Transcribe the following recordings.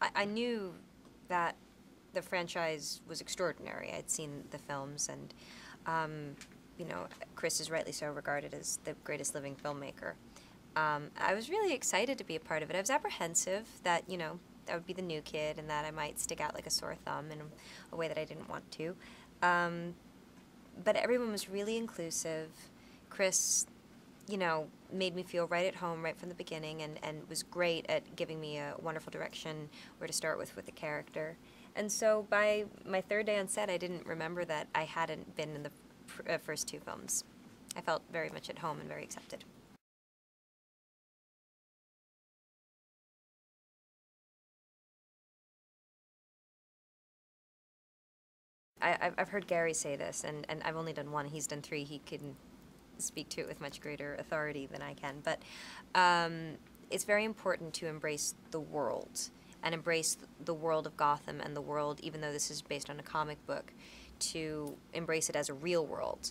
I knew that the franchise was extraordinary. I'd seen the films, and you know, Chris is rightly so regarded as the greatest living filmmaker. I was really excited to be a part of it. I was apprehensive that, you know, I would be the new kid and that I might stick out like a sore thumb in a way that I didn't want to. But everyone was really inclusive. Chris, you know, made me feel right at home right from the beginning, and was great at giving me a wonderful direction where to start with the character. And so by my third day on set, I didn't remember that I hadn't been in the first two films. I felt very much at home and very accepted. I've heard Gary say this, and I've only done one. He's done three. He can speak to it with much greater authority than I can. But it's very important to embrace the world and embrace the world of Gotham and the world, even though this is based on a comic book, to embrace it as a real world.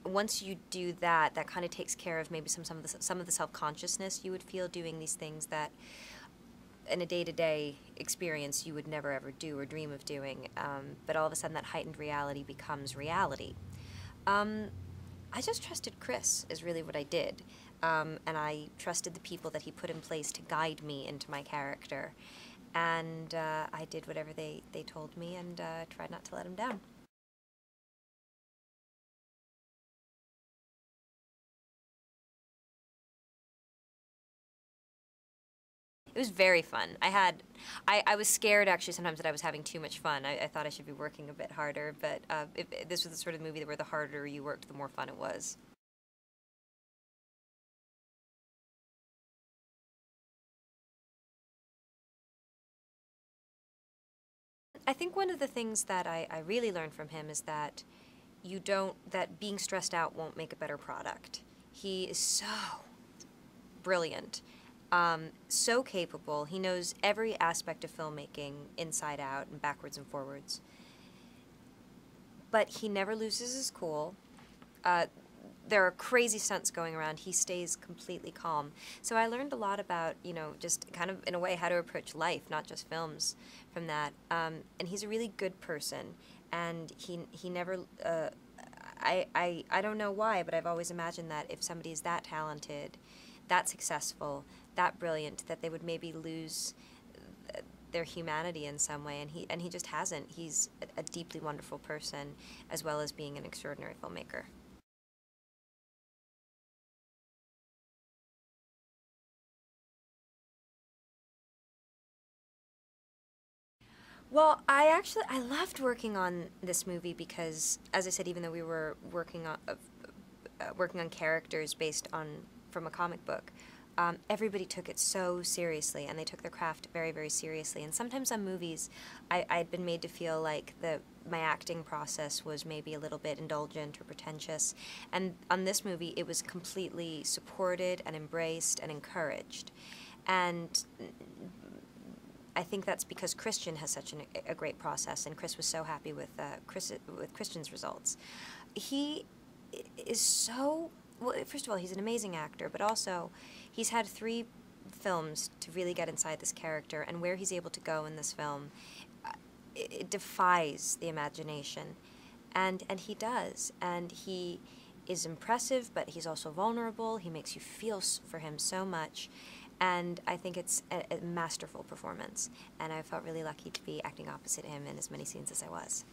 Once you do that, that kind of takes care of maybe some of the self-consciousness you would feel doing these things that in a day-to-day experience you would never ever do or dream of doing, but all of a sudden that heightened reality becomes reality. I just trusted Chris is really what I did, and I trusted the people that he put in place to guide me into my character, and I did whatever they told me, and tried not to let him down. It was very fun. I was scared actually sometimes that I was having too much fun. I thought I should be working a bit harder, but this was the sort of movie where the harder you worked, the more fun it was. I think one of the things that I really learned from him is that that being stressed out won't make a better product. He is so brilliant, so capable. He knows every aspect of filmmaking inside out and backwards and forwards. But he never loses his cool. Uh, there are crazy stunts going around. He stays completely calm. So I learned a lot about, you know, just kind of in a way how to approach life, not just films, from that. And he's a really good person, and he never. I don't know why, but I've always imagined that if somebody is that talented, that successful, that brilliant, that they would maybe lose their humanity in some way, and he just hasn't. He's a deeply wonderful person, as well as being an extraordinary filmmaker. Well, I loved working on this movie because, as I said, even though we were working on characters based on from a comic book, everybody took it so seriously, and they took their craft very, very seriously. And sometimes on movies, I'd been made to feel like my acting process was maybe a little bit indulgent or pretentious, and on this movie, it was completely supported and embraced and encouraged. And I think that's because Christian has such a great process, and Chris was so happy with with Christian's results. He is so well. First of all, he's an amazing actor, but also he's had three films to really get inside this character, and where he's able to go in this film, it defies the imagination, and he does, and he is impressive, but he's also vulnerable. He makes you feel for him so much, and I think it's a masterful performance, and I felt really lucky to be acting opposite him in as many scenes as I was.